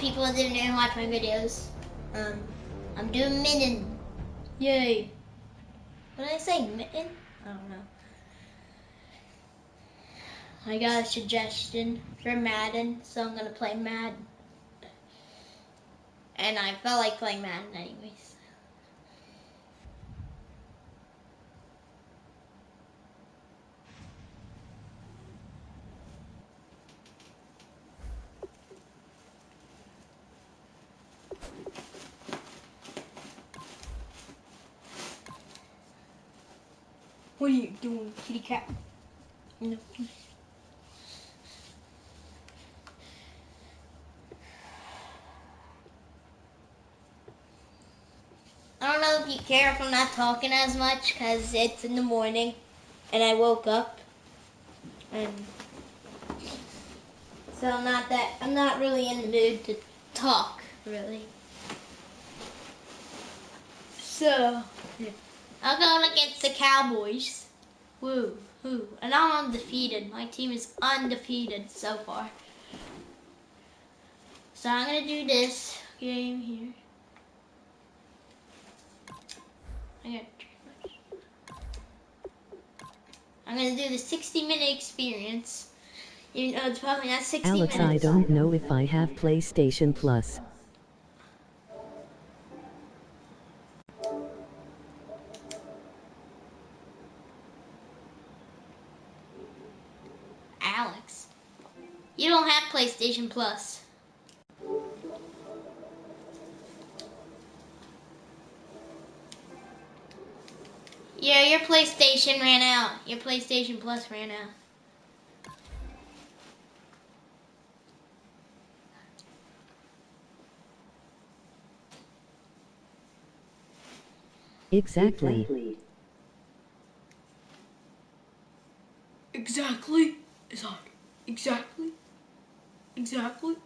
people that didn't watch my videos. I'm doing Madden. Yay. What did I say? Madden? I don't know. I got a suggestion for Madden, so I'm gonna play Madden. And I felt like playing Madden anyways. What are you doing, kitty cat? No. I don't know if you care if I'm not talking as much because it's in the morning and I woke up and so I'm not really in the mood to talk really. So I'm going against the Cowboys. Woo, woo. And I'm undefeated. My team is undefeated so far. So I'm gonna do this game here. I'm gonna do the 60-minute experience. Even though it's probably not 60 Alex, minutes. I don't know if I have PlayStation Plus. Alex, you don't have PlayStation Plus. Yeah, your PlayStation ran out. Your PlayStation Plus ran out. Exactly. Exactly. It's hard. Exactly. Exactly.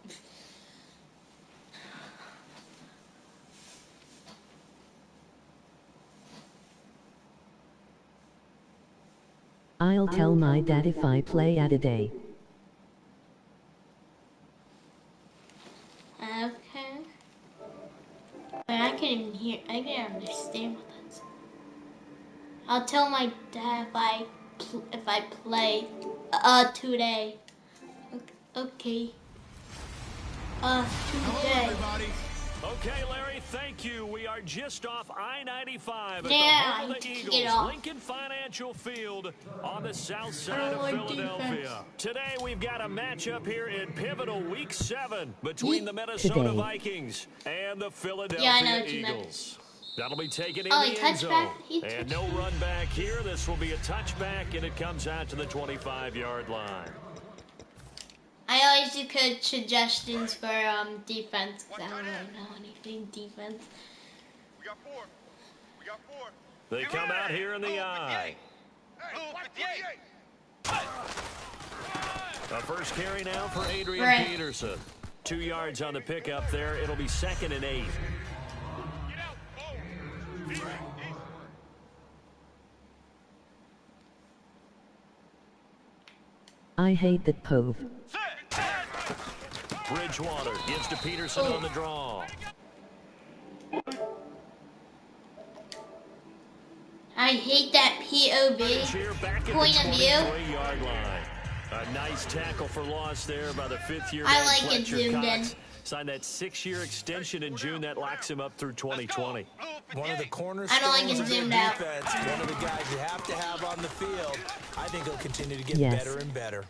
I'll tell my dad if I play at a day. Okay. But I can't even hear. I can't understand what that's. I'll tell my dad if I play today. Okay. Hello, Today. everybody. Okay, Larry, thank you. We are just off I-95 at the Yeah, home of I the took it Eagles, off. Lincoln Financial Field on the south side of Philadelphia. Defense. Today, we've got a matchup here in pivotal Week 7 between the Minnesota Today. Vikings and the Philadelphia Yeah, I know what you meant. Eagles. That'll be taken in Oh, the he end touched zone. back? He And touched no run back here. This will be a touchback, and it comes out to the 25-yard line. I always do good suggestions for defense because I don't really know anything defense. We got four. We got four. They come out here in the eye. A first carry now for Adrian Peterson. 2 yards on the pickup there. It'll be 2nd and 8. I hate that Pove. Bridgewater gives to Peterson on the draw. I hate that POV, point of view. 23-yard line. A nice tackle for loss there by the 5th-year I man, like it Fletcher zoomed Cox. in. Signed that 6-year extension in June that locks him up through 2020. One of the I cornerstones don't like it of their zoomed out. defense, one of the guys you have to have on the field. I think he'll continue to get Yes. better and better.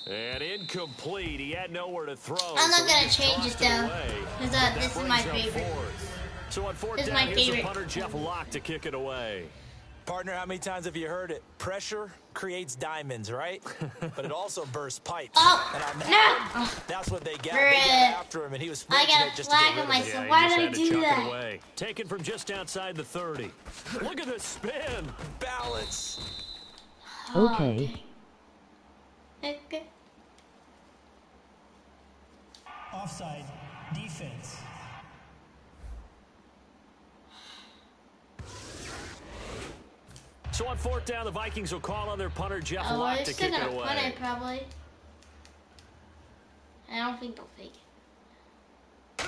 And incomplete. He had nowhere to throw. I'm not so gonna he just change tossed it, though, away. 'cause, That this is brings my up favorite. 4th. So on 4th This is down, my here's the favorite. punter, Jeff Locke, to kick it away. Partner, how many times have you heard it? Pressure creates diamonds, right? But it also bursts pipes. Oh, and on no. that, that's what they got. They got after him, and he was I fortunate got a just to get flag rid on of my it. side. he Why just did I had to do chuck that? it away. Taken from just outside the 30. Look at the spin. Balance. Okay. Okay. Offside, defense. So on 4th down, the Vikings will call on their punter, Jeff Oh, Locke, they're to still kick it gonna punt away. it probably. I don't think they'll fake it.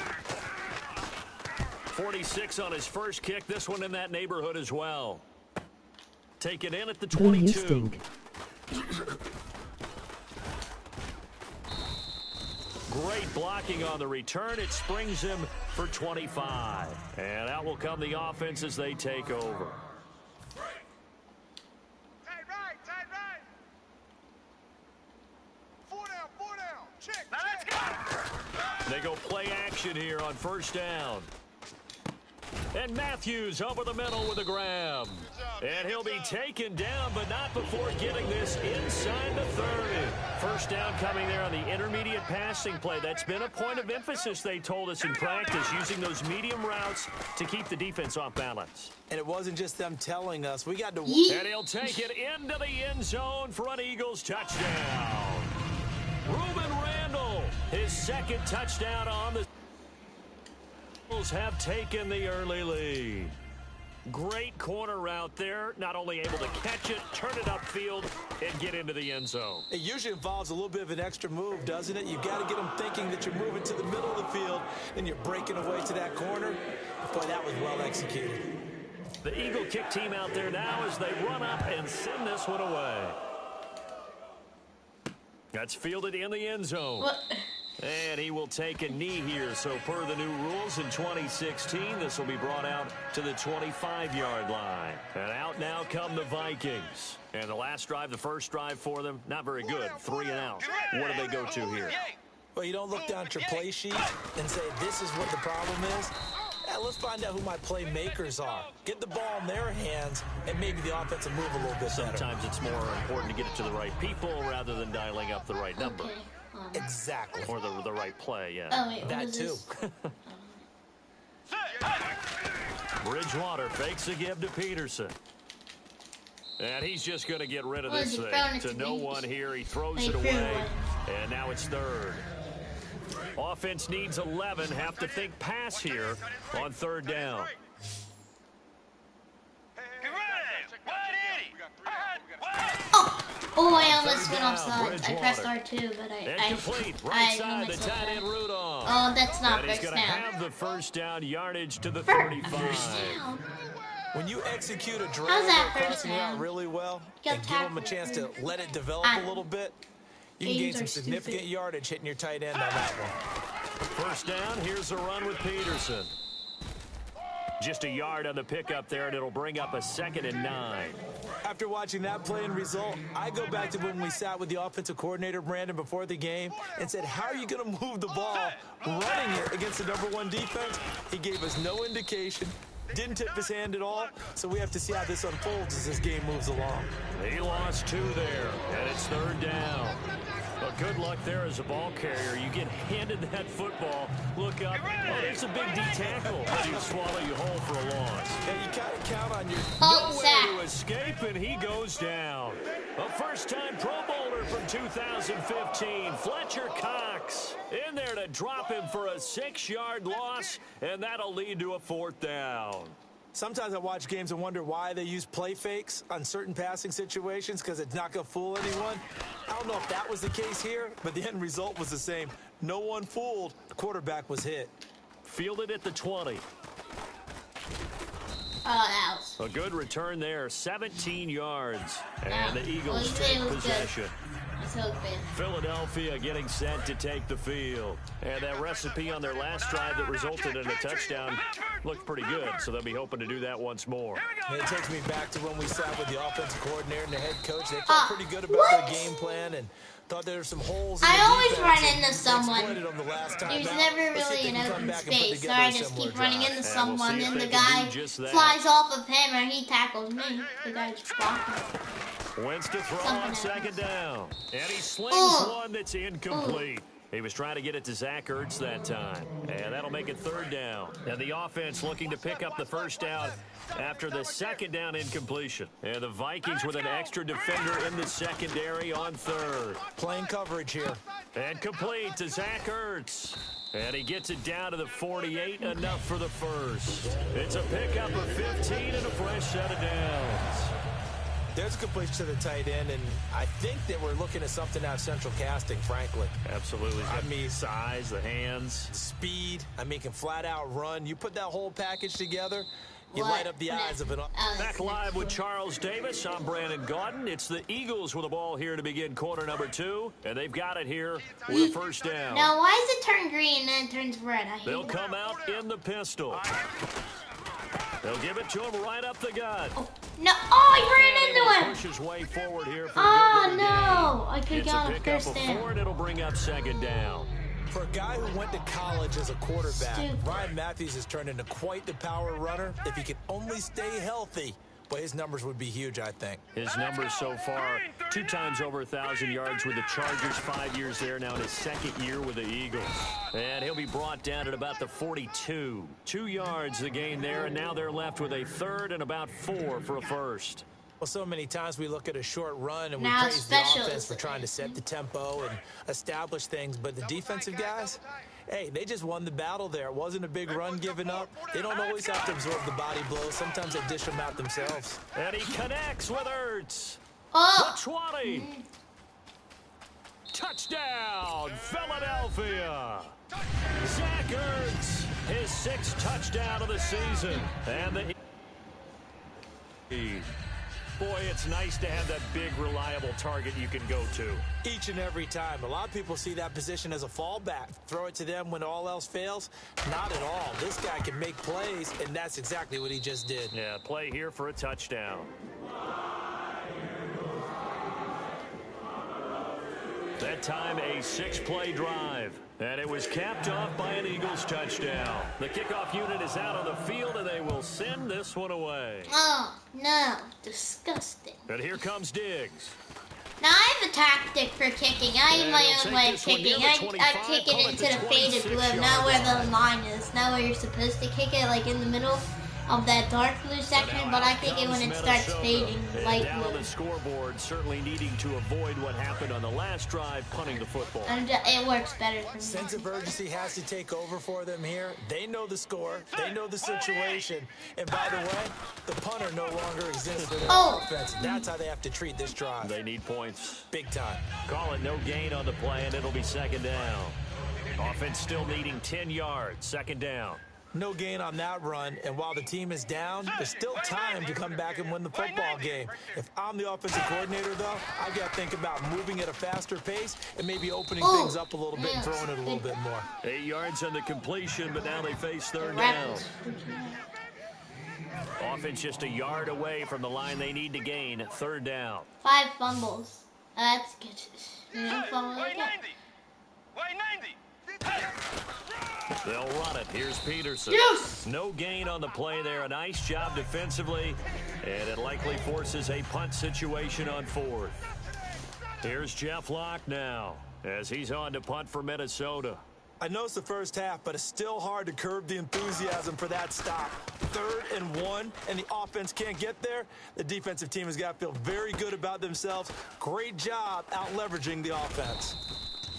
46 on his first kick. This one in that neighborhood as well. Take it in at the Boo, you 22. stink. Great blocking on the return. It springs him for 25. And out will come the offense as they take over. Tight right, tight right. 4 down. Check. Now let's go. They go play action here on first down. And Matthews over the middle with a grab. And he'll be taken down, but not before getting this inside the 30. First down coming there on the intermediate passing play. That's been a point of emphasis, they told us in practice, using those medium routes to keep the defense off balance. And it wasn't just them telling us. We got to... And he'll take it into the end zone for an Eagles touchdown. Reuben Randall, his second touchdown on the... Eagles have taken the early lead. Great corner route there. Not only able to catch it, turn it upfield, and get into the end zone. It usually involves a little bit of an extra move, doesn't it? You've got to get them thinking that you're moving to the middle of the field, and you're breaking away to that corner. Boy, that was well executed. The Eagle kick team out there now as they run up and send this one away. That's fielded in the end zone. What? And he will take a knee here. So per the new rules in 2016, this will be brought out to the 25-yard line. And out now come the Vikings. And the last drive, the first drive for them, not very good. 3 and out. What do they go to here? Well, you don't look down at your play sheet and say, this is what the problem is. Yeah, let's find out who my playmakers are. Get the ball in their hands, and maybe the offense will move a little bit better. Sometimes it's more important to get it to the right people rather than dialing up the right number. Okay. Exactly. Or the right play, yeah. Oh, wait, what That is too. this? Bridgewater fakes a give to Peterson. And he's just going to get rid of Well, this he thing. thrown it To to no me. one here. He throws He it threw away. it. And now it's third. Offense needs 11. Have to think pass here on third down. Oh, I almost went down, offside. I pressed Bridgewater. R2, but Incomplete. Right I side, the myself tight back. end Rudolph. Oh, that's not And he's first going to down. have the first down yardage to the First 35. down. When you execute a drive How's that or first crossing route down? really well Got and give them a tackled. chance to let it develop a little bit, you can gain Games some are significant stupid. yardage hitting your tight end on that one. First down, here's a run with Peterson. Just a yard on the pickup there, and it'll bring up a 2nd and 9. After watching that play and result, I go back to when we sat with the offensive coordinator, Brandon, before the game and said, how are you going to move the ball running it against the #1 defense? He gave us no indication, didn't tip his hand at all, so we have to see how this unfolds as this game moves along. He lost 2 there, and it's third down. But good luck there as a ball carrier. You get handed that football, look up, oh, there's a big D tackle, and you swallow you whole for a loss. Yeah, you kind of count on your... Oh, Nowhere sack. to escape, and he goes down. A first-time Pro Bowler from 2015, Fletcher Cox, in there to drop him for a 6-yard loss, and that'll lead to a 4th down. Sometimes I watch games and wonder why they use play fakes on certain passing situations because it's not going to fool anyone. I don't know if that was the case here, but the end result was the same. No one fooled. The quarterback was hit. Fielded at the 20. Oh, that was. A good return there, 17 yards. And the Well, Eagles you say take it was possession. good. So good. Philadelphia getting set to take the field. And that recipe on their last drive that resulted in a touchdown looked pretty good, so they'll be hoping to do that once more. And it takes me back to when we sat with the offensive coordinator and the head coach. They felt pretty good about their game plan and thought there were some holes in I the always defense run and into someone. exploited them the last time There's out. never Let's see if really they an can come open back and put space, so together I a just similar keep running drive. into we'll someone, see if and they the can guy do just that. flies off of him, and he tackles me. The guy just blocking. Wins to throw Something on happens. 2nd down. And he slings one that's incomplete. He was trying to get it to Zach Ertz that time. And that'll make it 3rd down. And the offense looking to pick up the first down after the 2nd down incompletion. And the Vikings with an extra defender in the secondary on 3rd. Playing coverage here. And complete to Zach Ertz. And he gets it down to the 48, enough for the first. It's a pickup of 15 and a fresh set of downs. There's a completion to the tight end, and I think that we're looking at something out of central casting, frankly. Absolutely. I mean, size, the hands. Speed. I mean, can flat out run. You put that whole package together, you light up the eyes of an... Back live with Charles Davis. I'm Brandon Gaudin. It's the Eagles with the ball here to begin quarter number 2, and they've got it here with a first down. Now, why does it turn green and then it turns red? I hate They'll it. come out in the pistol. They'll give it to him right up the gut. Oh, no. Oh, he ran into him. Push his way forward here for Oh, a good no. I could It's get a on a pickup first of down. 4, and it'll bring up second down. For a guy who went to college as a quarterback, Stupid. Ryan Matthews has turned into quite the power runner. If he could only stay healthy, but his numbers would be huge, I think. His numbers so far, 2 times over 1,000 yards with the Chargers, 5 years there, now in his second year with the Eagles. And he'll be brought down at about the 42. 2 yards the gain there, and now they're left with a third and about 4 for a first. Well, so many times we look at a short run and we Now praise the specials. offense for trying to set the tempo and establish things, but the defensive guys, hey, they just won the battle there. It wasn't a big run given up. They don't always have to absorb the body blows. Sometimes they dish them out themselves. And he connects with Ertz. Oh. The 20. Touchdown, Philadelphia. Zach Ertz, his 6th touchdown of the season. And the... Boy, it's nice to have that big, reliable target you can go to. Each and every time. A lot of people see that position as a fallback. Throw it to them when all else fails. Not at all. This guy can make plays, and that's exactly what he just did. Yeah, play here for a touchdown. That time, a 6-play drive. And it was capped off by an Eagles touchdown. The kickoff unit is out on the field, and they will send this one away. Oh, no. Disgusting. And here comes Diggs. Now, I have a tactic for kicking. I have And my he'll own take way of this one near kicking. the I 25, kick call it it into the the faded 26 blue, not yard where line. the line is. Not where you're supposed to kick it, like in the middle of that dark blue section, but I kick it when it starts fading light down on blue. the scoreboard, certainly needing to avoid what happened on the last drive, punting the football. And it works better for me. Sense of urgency has to take over for them here. They know the score. They know the situation. And by the way, the punter no longer exists for their offense. That's how they have to treat this drive. They need points. Big time. Call it no gain on the play, and it'll be second down. Offense still needing 10 yards, second down. No gain on that run, and while the team is down, there's still time to come back and win the football game. If I'm the offensive coordinator, though, I've got to think about moving at a faster pace and maybe opening things up a little bit and throwing it a little bit more. 8 yards on the completion, but now they face third down. Offense just a yard away from the line they need to gain, third down. 5 fumbles. That's good. You know, fumble like that. They'll run it. Here's Peterson. Yes! No gain on the play there. A nice job defensively, and it likely forces a punt situation on 4th. Here's Jeff Locke now as he's on to punt for Minnesota. I know it's the first half, but it's still hard to curb the enthusiasm for that stop. 3rd and 1, and the offense can't get there. The defensive team has got to feel very good about themselves. Great job out-leveraging the offense.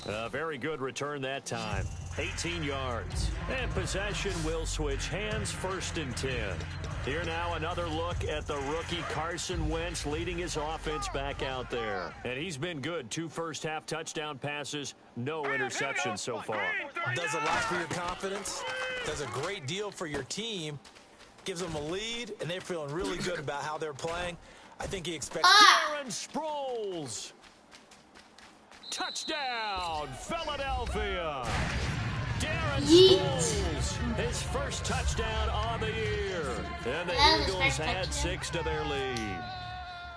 A very good return that time. 18 yards. And possession will switch hands, 1st and 10. Here now another look at the rookie Carson Wentz leading his offense back out there. And he's been good. 2 first-half touchdown passes, no interceptions so far. Does a lot for your confidence. Does a great deal for your team. Gives them a lead, and they're feeling really good about how they're playing. I think he expects... Aaron Sproles. Touchdown, Philadelphia. Darren Sproles, his first touchdown on the year. And the Eagles had 6 to their lead.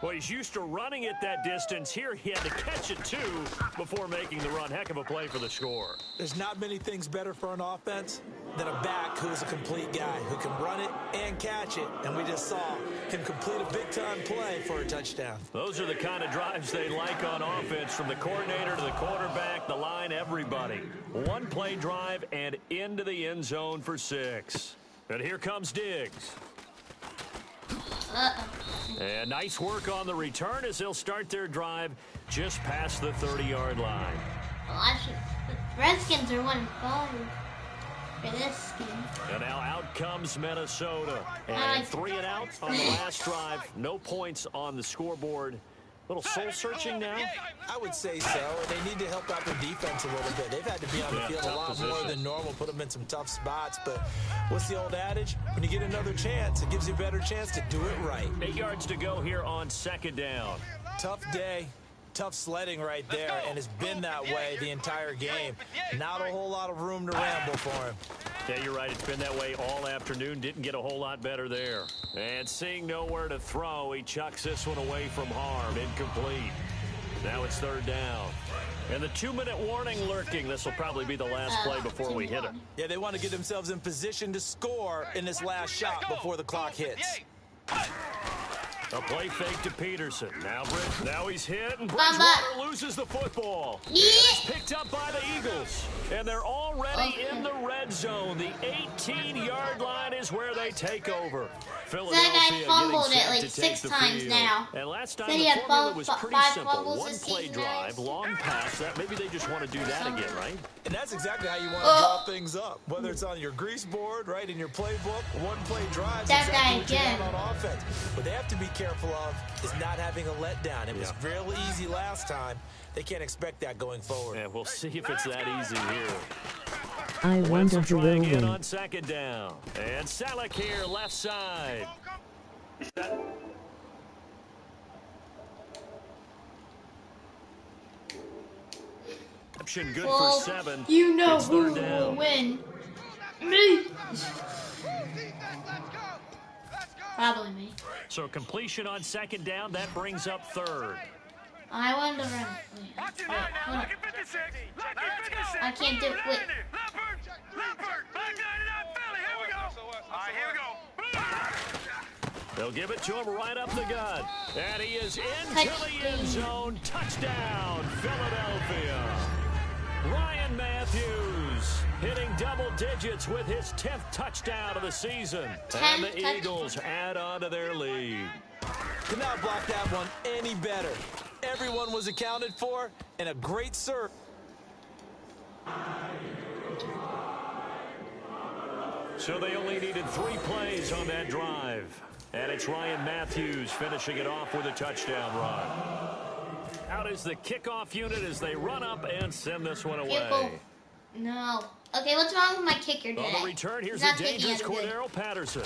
Well, he's used to running it that distance. Here he had to catch it, too, before making the run. Heck of a play for the score. There's not many things better for an offense than a back who's a complete guy, who can run it and catch it. And we just saw him complete a big-time play for a touchdown. Those are the kind of drives they like on offense, from the coordinator to the quarterback, the line, everybody. 1-play drive and into the end zone for 6. And here comes Diggs. And nice work on the return as they'll start their drive just past the 30-yard line. Well, the Redskins are 1-5 for this game. And now out comes Minnesota. And 3 and out on the last drive. No points on the scoreboard. Little soul-searching now? I would say so, and they need to help out their defense a little bit. They've had to be on the field a lot more than normal, put them in some tough spots. But what's the old adage? When you get another chance, it gives you a better chance to do it right. 8 yards to go here on second down. Tough day, tough sledding right there, and it's been that way the entire game. Not a whole lot of room to ramble for him. Yeah, you're right. It's been that way all afternoon. Didn't get a whole lot better there. And seeing nowhere to throw, he chucks this one away from harm. Incomplete. Now it's third down. And the 2-minute warning lurking. This will probably be the last play before we hit him. Yeah, they want to get themselves in position to score in this last shot before the clock hits. A play fake to Peterson. Now he's hit, and Bridgewater loses the football. Yeah. It's picked up by the Eagles. And they're already in the red zone. The 18-yard line is where they take over. That guy fumbled it like 6 times now. And last time Said he the had formula was pretty 5 simple. fumbles One this play season. drive, long pass. That maybe they just want to do that again, right? And that's exactly how you want to draw things up. Whether it's on your grease board, right, in your playbook, one-play drives. That exactly guy what you again. want on offense. What they have to be careful of is not having a letdown. It was real easy last time. They can't expect that going forward. And we'll see if it's that easy here. I wonder who will Again win. on second down. And Salek here, left side. Option good for 7. You know It's who third will down. win. Me. Probably me. So completion on second down, that brings up third. I wanted to run. Wait, hold on. I can't do it. Wait. They'll give it to him right up the gut. And he is into the end zone. Touchdown, Philadelphia. Ryan Matthews hitting double digits with his 10th touchdown of the season. And the Eagles add on to their lead. Could not block that one any better. Everyone was accounted for, and a great serve. So they only needed 3 plays on that drive. And it's Ryan Matthews finishing it off with a touchdown run. Out is the kickoff unit as they run up and send this one away. No. Okay, what's wrong with my kicker today? On the return, here's He's the not taking dangerous it good. Cordero Patterson.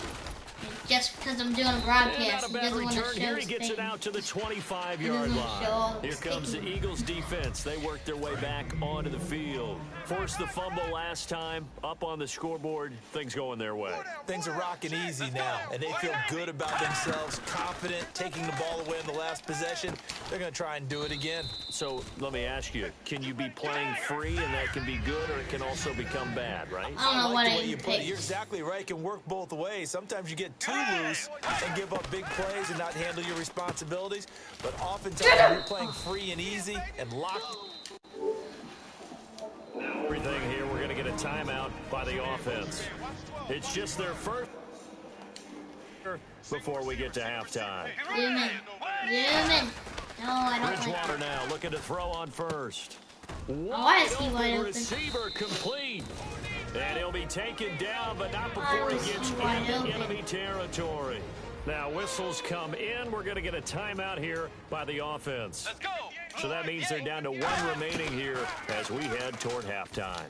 Just because I'm doing a And broadcast, not a he bad doesn't want to return show here. his He gets thing. it out to the 25-yard He doesn't line. show all Here his comes the kicking. Eagles defense. They work their way back onto the field. Forced the fumble last time. Up on the scoreboard. Things going their way. Things are rocking easy now, and they feel good about themselves, confident, taking the ball away in the last possession. They're going to try and do it again. So let me ask you, can you be playing free and that can be good, or it can also become bad, right? I don't know like what the I way you put it. picked. You're exactly right. It can work both ways. Sometimes you get too loose and give up big plays and not handle your responsibilities. But oftentimes when you're playing free and easy and locked. Everything here, we're going to get a timeout by the offense. It's just their first before we get to halftime. Zoom in. Zoom in. No, I don't like Bridgewater it. now looking to throw on first. Why is he Wide wide open open? receiver complete. And he'll be taken down, but not before Why he was gets he wide into open? enemy territory. Now whistles come in. We're going to get a timeout here by the offense. Let's go. So that means they're down to 1 remaining here as we head toward halftime.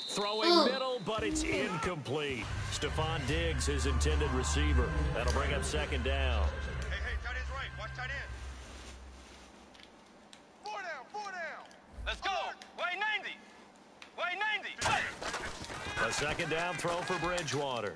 Throwing Ooh. middle, but it's incomplete. Stephon Diggs, his intended receiver. That'll bring up second down. Hey, tight end's right. Watch tight end. 4 down, 4 down. Let's go. Way 90. Way 90. A second down throw for Bridgewater.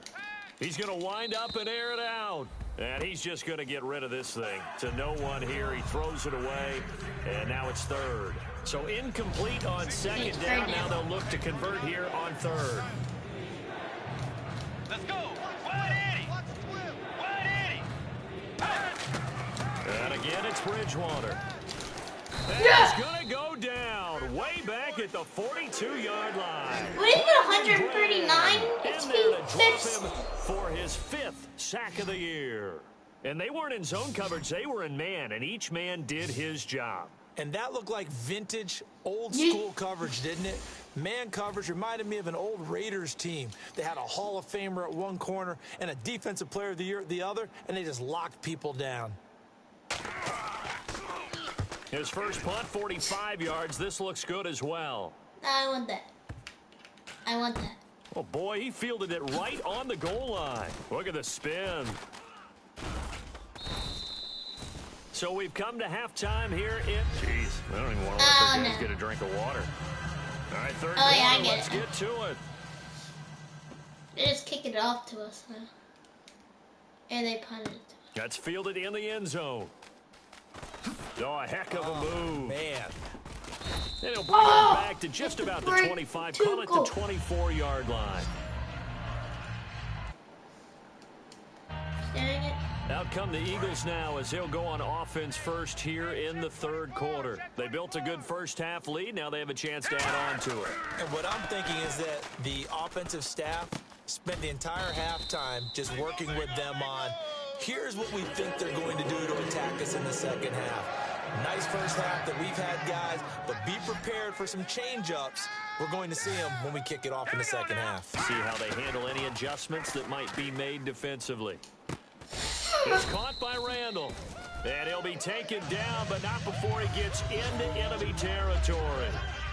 He's going to wind up and air it out. And he's just going to get rid of this thing. To no one here. He throws it away. And now it's third. So incomplete on second down. Now they'll look to convert here on third. Let's go. Wide 80. Wide 80. And again, it's Bridgewater. And he's going to go down way back at the 42-yard line. What is it, 139? It's In there to drop fifth. him for his 5th sack of the year. And they weren't in zone coverage. They were in man, and each man did his job. And that looked like vintage, old school coverage, didn't it? Man coverage reminded me of an old Raiders team. They had a Hall of Famer at one corner and a Defensive Player of the Year at the other, and they just locked people down. His first punt, 45 yards. This looks good as well. I want that. I want that. Oh, boy, he fielded it right on the goal line. Look at the spin. So we've come to halftime here in... Jeez, I don't even want to let the guys get a drink of water. All right, third quarter, yeah, let's get to it. They just kicked it off to us now. And they punted it to us. That's fielded in the end zone. Oh, a heck of a move. Man. And he'll bring it back to just about the 25, call it the 24-yard line. Dang it. Out come the Eagles now as they'll go on offense first here in the third quarter. They built a good first half lead. Now they have a chance to add on to it. And what I'm thinking is that the offensive staff spent the entire halftime just working with them on, here's what we think they're going to do to attack us in the second half. Nice first half that we've had, guys, but be prepared for some change-ups. We're going to see them when we kick it off in the second half. See how they handle any adjustments that might be made defensively. It's caught by Randall. And he'll be taken down, but not before he gets into enemy territory.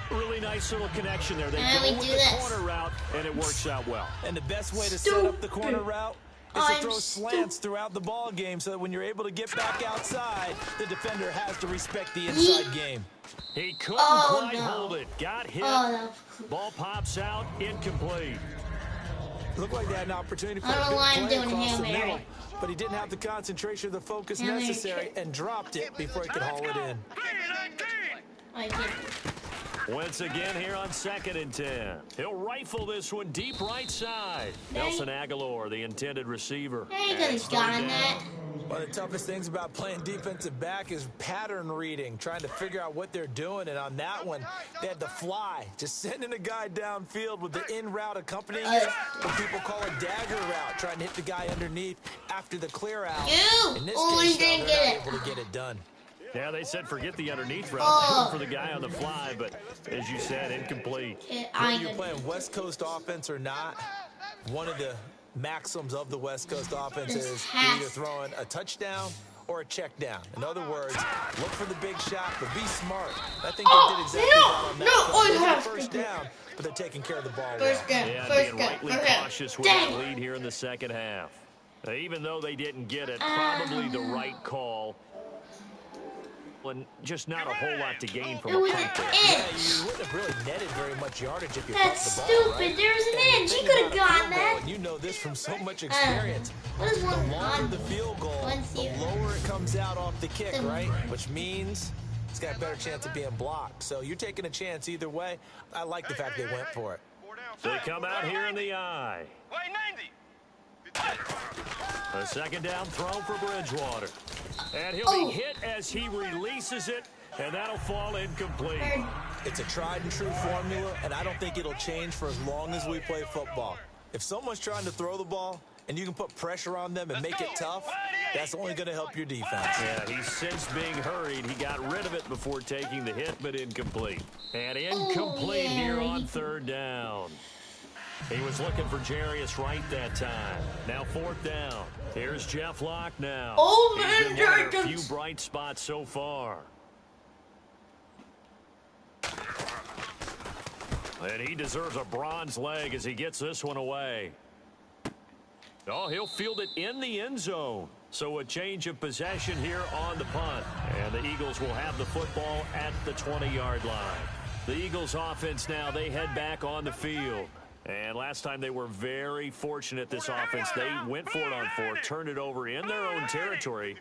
Really nice little connection there. They go with the corner route, and it works out well. And the best way to set up the corner route is to throw slants throughout the ball game so that when you're able to get back outside, the defender has to respect the inside game. He couldn't quite hold it. Got hit. No. Ball pops out, incomplete. Looked like they had an opportunity for I don't know why a I'm big doing play across Hail the middle, Mary. but he didn't have the concentration or the focus Hail Mary. necessary and dropped it before he could haul it in. I did. Once again here on 2nd and 10. He'll rifle this one deep right side. Nelson Aguilar, the intended receiver. Hey, you could have gotten that. One of the toughest things about playing defensive back is pattern reading, trying to figure out what they're doing. And on that one, they had to fly, just sending a guy downfield with the in route accompanying it, what people call a dagger route, trying to hit the guy underneath after the clear out. In this case, they're not able to get it done. Yeah, they said forget the underneath route for the guy on the fly, but as you said, incomplete. Whether you're playing West Coast offense or not, one of the maxims of the West Coast offense is you're either throwing a touchdown or a check down. In other words, look for the big shot, but be smart. I think they did exactly that on that play. First down, but they're taking care of the ball well. Yeah, being rightly cautious with that lead here in the second half. Even though they didn't get it, probably the right call. And just not a whole lot to gain from a punt there. Yeah, you wouldn't have really netted very much yardage if you That's caught the ball, stupid. right? There was an inch. You could have gotten that. You know this from so much experience. What is one The longer on the field goal, the lower it comes out off the kick, right? Which means it's got a better chance of being blocked. So you're taking a chance either way. I like the fact they went for it. They come out here in the eye. A second down throw for Bridgewater. And he'll be hit as he releases it, and that'll fall incomplete. It's a tried and true formula, and I don't think it'll change for as long as we play football. If someone's trying to throw the ball and you can put pressure on them and make it tough, that's only going to help your defense. Yeah, he's since being hurried. He got rid of it before taking the hit, but incomplete. And incomplete here on third down. He was looking for Jarius Wright that time. Now 4th down. Here's Jeff Locke now. He's been one of a few bright spots so far. And he deserves a bronze leg as he gets this one away. Oh, he'll field it in the end zone. So a change of possession here on the punt. And the Eagles will have the football at the 20-yard line. The Eagles offense now, they head back on the field. And last time they were very fortunate, this offense. They went for it on 4, turned it over in their own territory,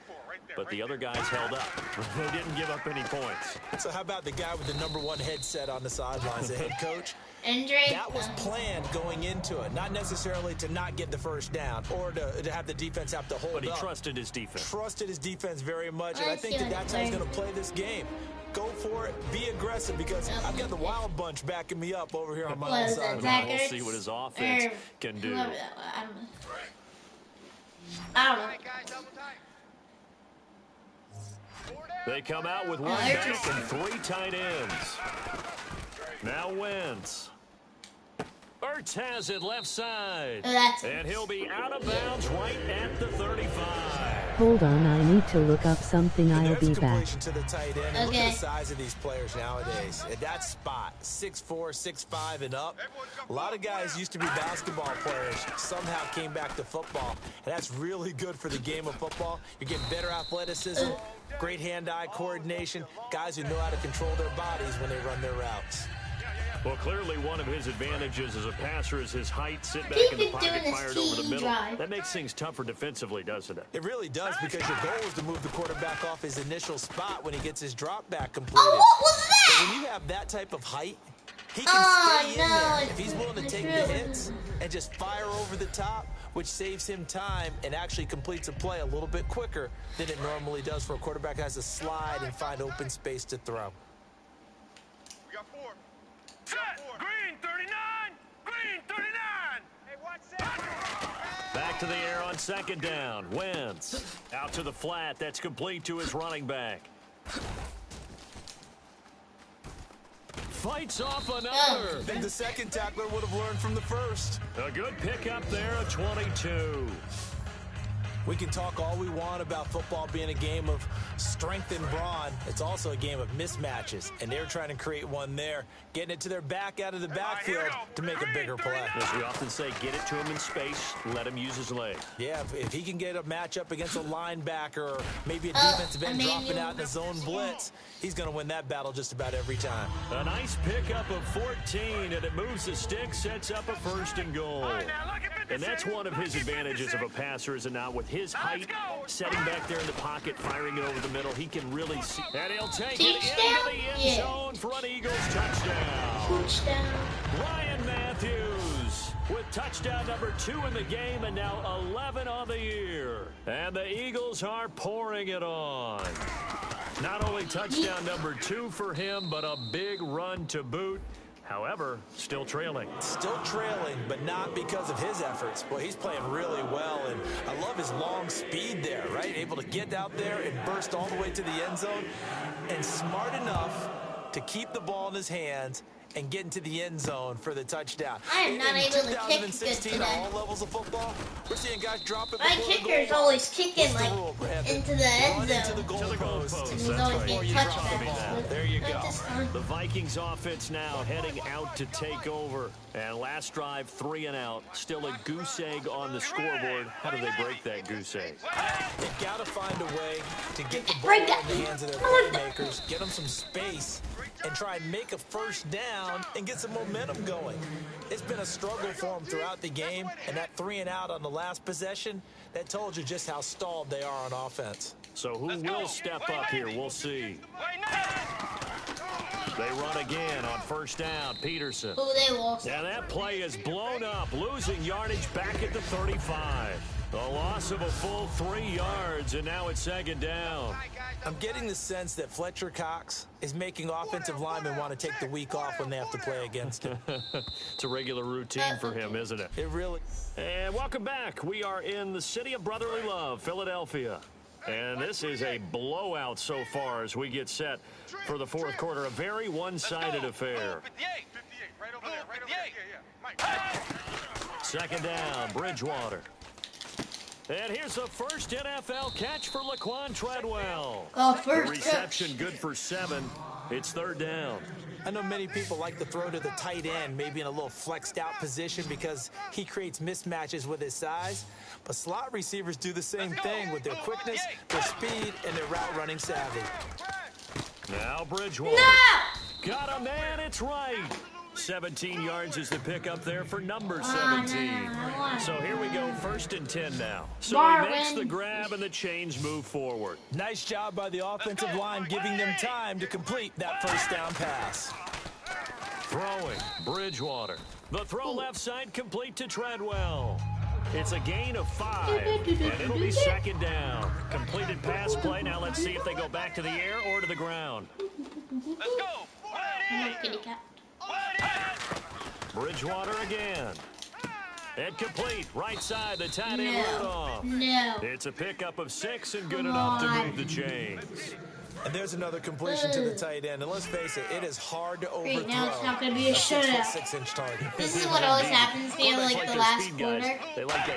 but the other guys held up. They didn't give up any points. So how about the guy with the #1 headset on the sidelines, the head coach? That was planned going into it, not necessarily to not get the first down or to have the defense have to hold up. But he trusted his defense. Trusted his defense very much, and I think that's how he's going to play this game. Go for it. Be aggressive because I've got the Wild Bunch backing me up over here on my own side. We'll see what his offense can do. I don't know. They come out with one back and 3 tight ends. Now Wentz. Ertz has it left side. Oh, that's And he'll be out of bounds right at the 35. Hold on, I need to look up something. And I'll there's be a back. completion to the tight end. And look Okay. at the size of these players nowadays. At that spot, 6'4", 6'5", and up. A lot of guys used to be basketball players, somehow came back to football. And that's really good for the game of football. You're getting better athleticism, great hand-eye coordination, guys who know how to control their bodies when they run their routes. Well, clearly one of his advantages as a passer is his height. Sit back Keep in the it pocket, doing this fired over the key middle. drive. That makes things tougher defensively, doesn't it? It really does, because your goal is to move the quarterback off his initial spot when he gets his drop back completed. Oh, what was But that? when you have that type of height, he can Oh, stay in no, there. If he's willing to it's take really- the hits and just fire over the top, which saves him time and actually completes a play a little bit quicker than it normally does for a quarterback who has to slide and find open space to throw. We got 4. Set. Green 39. Green 39. Hey, watch that. Back to the air on second down. Wentz out to the flat. That's complete to his running back. Fights off another. I think the second tackler would have learned from the first. A good pickup there, a 22. We can talk all we want about football being a game of strength and brawn. It's also a game of mismatches, and they're trying to create one there, getting it to their back out of the backfield to make a bigger play. As we often say, get it to him in space, let him use his leg. Yeah, if he can get a matchup against a linebacker or maybe a defensive end dropping out in a zone blitz, he's going to win that battle just about every time. A nice pickup of 14, and it moves the stick, sets up a first and goal. And that's one of his advantages of a passer, is it not? With his height, setting back there in the pocket, firing it over the middle, he can really see. And he'll take it into the end zone for an Eagles touchdown. Touchdown. Ryan Matthews with touchdown number 2 in the game, and now 11 on the year. And the Eagles are pouring it on. Not only touchdown number 2 for him, but a big run to boot. However, still trailing. Still trailing, but not because of his efforts. Well, he's playing really well, and I love his long speed there, right? Able to get out there and burst all the way to the end zone, and smart enough to keep the ball in his hands and get into the end zone for the touchdown. I am not In able to kick good 2016, today. at all levels of football, we're seeing guys drop it My before the kicker is goal always line. kicking What's the like rule, Brandon? into the end Run into zone. the goalpost. And he's That's always right. getting You drop the touchdowns. ball. There you go. That's just fun. The Vikings offense now heading out to take over. And last drive, 3 and out. Still a goose egg on the scoreboard. How do they break that goose egg? They got to find a way to get the ball Break in that. the hands of their playmakers, get them some space, and try and make a first down and get some momentum going. It's been a struggle for them throughout the game, and that 3 and out on the last possession, that told you just how stalled they are on offense. So who will step up here? We'll see. They run again on first down. Peterson. Oh, they lost. Now that play is blown up, losing yardage back at the 35. A loss of a full 3 yards, and now it's second down. I'm getting the sense that Fletcher Cox is making offensive linemen want to take the week off when they have to play against him. It's a regular routine for him, isn't it? It really... And welcome back. We are in the city of brotherly love, Philadelphia. And this is a blowout so far as we get set for the fourth quarter. A very one-sided affair. 58. 58. Right over there. Right over there. Yeah. Mike. Second down, Bridgewater. And here's the first NFL catch for Laquan Treadwell. Oh, The first reception good for 7. It's third down. I know many people like to throw to the tight end, maybe in a little flexed out position because he creates mismatches with his size. But slot receivers do the same thing with their quickness, their speed, and their route running savvy. Now Bridgewater. No! Got a man, it's right. 17 yards is the pickup there for number 17. So here we go, first and 10 now. So he makes the grab and the chains move forward. Nice job by the offensive line giving them time to complete that first down pass. Throwing, Bridgewater. The throw left side complete to Treadwell. It's a gain of 5, and it'll be second down. Completed pass play. Now let's see if they go back to the air or to the ground. Let's go. Kitty cat. Bridgewater again. And complete. Right side, the tight end Rudolph. No. It's a pickup of 6 and good enough to move the chains. And there's another completion to the tight end. And let's face it, it is hard to overthrow. Great, now it's not going to be a shutout. 6'6" target. This is what always happens to me in like the last quarter.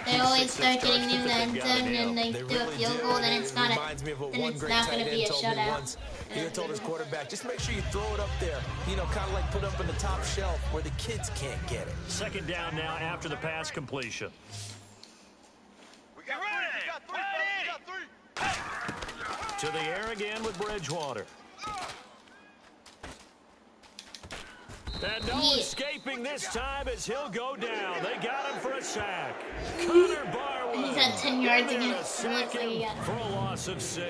They always start getting near the end zone and they do a field goal, then it's not going to be a shutout. He told his quarterback, just make sure you throw it up there. You know, kind of like put it up on the top shelf where the kids can't get it. Second down now after the pass completion. We got three. To the air again with Bridgewater. And no escaping this time as he'll go down. They got him for a sack. Connor Barwin. He's at 10 yards again. For a loss of 6.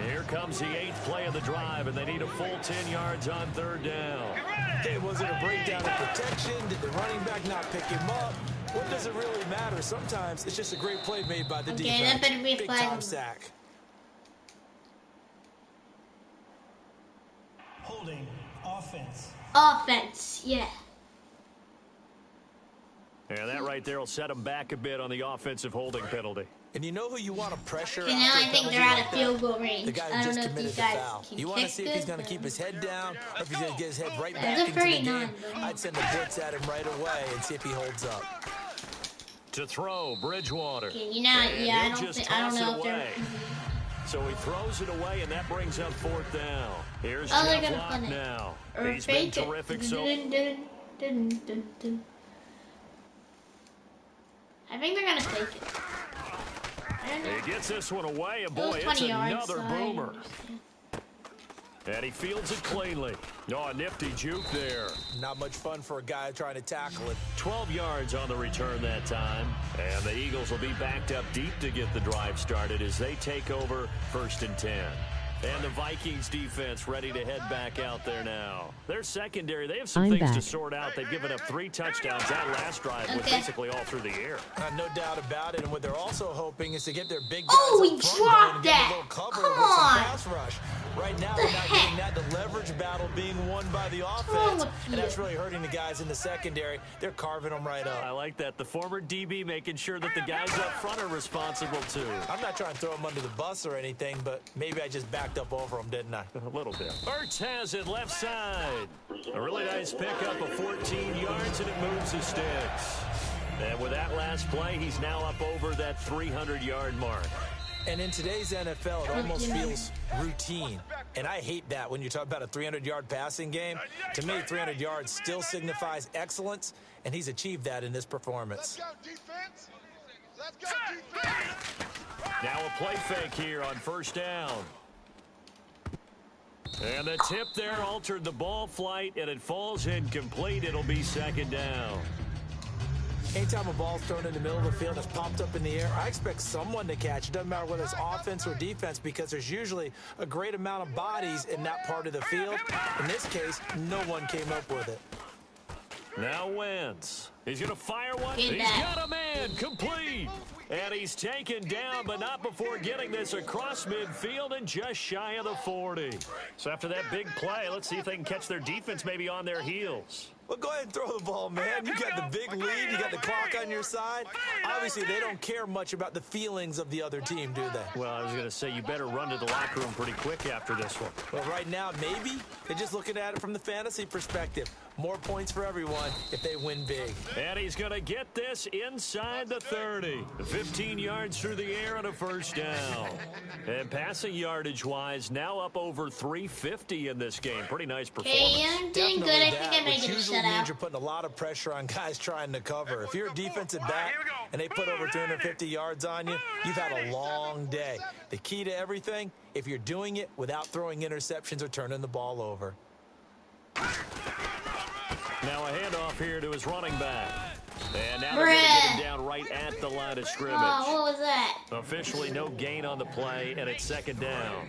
Here comes the 8th play of the drive, and they need a full 10 yards on third down. Okay, was it a breakdown in protection? Did the running back not pick him up? What does it really matter? Sometimes it's just a great play made by the defense. That better be a big flag. time sack. Holding. Offense. Offense, yeah. And that right there will set them back a bit on the offensive holding penalty. And you know who you want to pressure? Okay, now I think they're out of field goal range. The guy I who don't just know if committed these the guys foul. can You want to kick see if he's this, going to keep his head down or if he's going to get his head right That's back a into the free game. nine, but- I'd send a blitz at him right away and see if he holds up. To throw, Bridgewater. Okay, you know, yeah, I don't know if they're... So he throws it away, and that brings up fourth down. Here's Oh, they're Jeff gonna Locke punt it. now. Or He's been fake it. terrific so I think they're gonna fake it. I don't know. He gets this one away, and It was boy, 20 it's yards, another so I boomer. understand. And he fields it cleanly. Oh, a nifty juke there. Not much fun for a guy trying to tackle it. 12 yards on the return that time. And the Eagles will be backed up deep to get the drive started as they take over 1st and 10. And the Vikings defense ready to head back out there now. Their secondary, they have some things to sort out. They've given up 3 touchdowns. That last drive was basically all through the air. No doubt about it. And what they're also hoping is to get their big guys Oh, up we front dropped and get a that. little cover Come with some on. pass rush. Right now, they're not getting that. The leverage battle being won by the offense. And that's really hurting the guys in the secondary. They're carving them right up. I like that. The former DB making sure that the guys up front are responsible, too. I'm not trying to throw them under the bus or anything, but maybe I just backed up over them, didn't I? A little bit. Ertz has it left side. A really nice pickup of 14 yards, and it moves the sticks. And with that last play, he's now up over that 300-yard mark. And in today's NFL, it almost feels routine. And I hate that when you talk about a 300-yard passing game. To me, 300 yards still signifies excellence, and he's achieved that in this performance. Let's go, defense. Let's go, defense. Now a play fake here on 1st down. And the tip there altered the ball flight, and it falls incomplete. It'll be 2nd down. Anytime a ball's thrown in the middle of the field that's popped up in the air, I expect someone to catch. It doesn't matter whether it's offense or defense because there's usually a great amount of bodies in that part of the field. In this case, no one came up with it. Now Wentz. He's going to fire one. Get He's that. got a man complete. And he's taken down, but not before getting this across midfield and just shy of the 40. So after that big play, let's see if they can catch their defense maybe on their heels. Well, go ahead and throw the ball, man. You got the big lead. You got the clock on your side. Obviously, they don't care much about the feelings of the other team, do they? Well, I was going to say you better run to the locker room pretty quick after this one. Well, right now, maybe. They're just looking at it from the fantasy perspective. More points for everyone if they win big. And he's going to get this inside the 30. 15 yards through the air and a 1st down. And passing yardage-wise, now up over 350 in this game. Pretty nice performance. Okay, I'm doing good. I think I might get a Usually means shutout. you're putting a lot of pressure on guys trying to cover. If you're a defensive back and they put over 350 yards on you, you've had a long day. The key to everything, if you're doing it without throwing interceptions or turning the ball over. Now a handoff here to his running back. And now they're going to get him down right at the line of scrimmage. Oh, what was that? Officially no gain on the play, and it's 2nd down.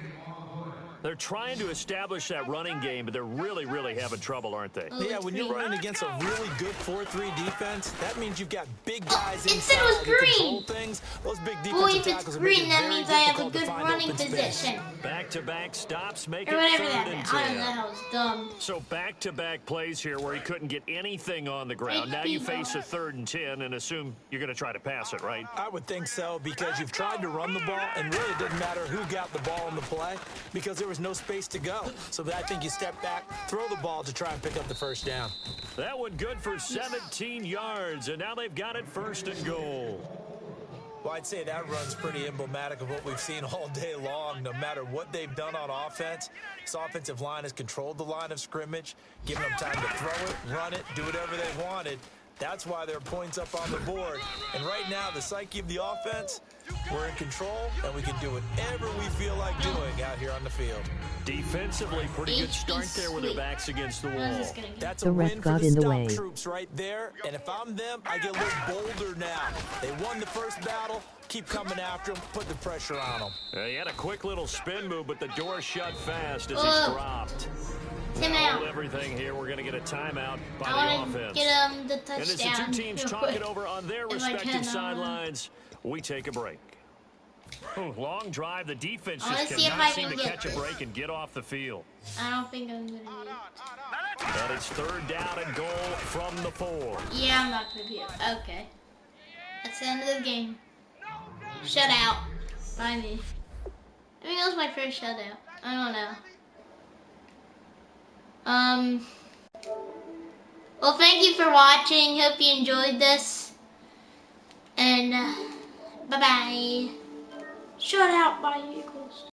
They're trying to establish that running game, but they're really, really having trouble, aren't they? Yeah, when you're running against a really good 4-3 defense, that means you've got big guys it said it inside was who green. control things. Those big Boy, defensive if it's tackles are making green, it that very means I have a difficult to good find running open space. position. Back-to-back stops make Or it whatever 3rd that and meant. 10. I don't know, that was dumb. So back-to-back plays here where he couldn't get anything on the ground. Now you face a 3rd and 10 and assume you're going to try to pass it, right? I would think so, because you've tried to run the ball, and really it didn't matter who got the ball in the play because there was no space to go. So I think you step back, throw the ball to try and pick up the first down. That one good for 17 yards, and now they've got it 1st and goal. Well, I'd say that run's pretty emblematic of what we've seen all day long. No matter what they've done on offense, this offensive line has controlled the line of scrimmage, given them time to throw it, run it, do whatever they wanted. That's why there are points up on the board. And right now, the psyche of the offense, we're in control, and we can do whatever we feel like doing out here on the field. Defensively, pretty good start there with their backs against the wall. That's The a ref win got for the in the stout way. troops right there. And if I'm them, I get a little bolder now. They won the first battle. Keep coming after them. Put the pressure on them. He had a quick little spin move, but the door shut fast as he's dropped. Timeout. Everything here, we're going to get a timeout by I the want to offense. get the And as the touchdown. two teams real talk quick. it over on their If I respective can, sidelines, we take a break. Long drive. The defense I wanna just see if cannot I seem to can get catch a this. break and get off the field. I don't think I'm going to be. And it's 3rd down and goal from the 4. Yeah, I'm not going to be. Okay. That's the end of the game. Shutout by me. I think that was my first shutout. I don't know. Well, thank you for watching. Hope you enjoyed this. And bye-bye. Shutout by Eagles.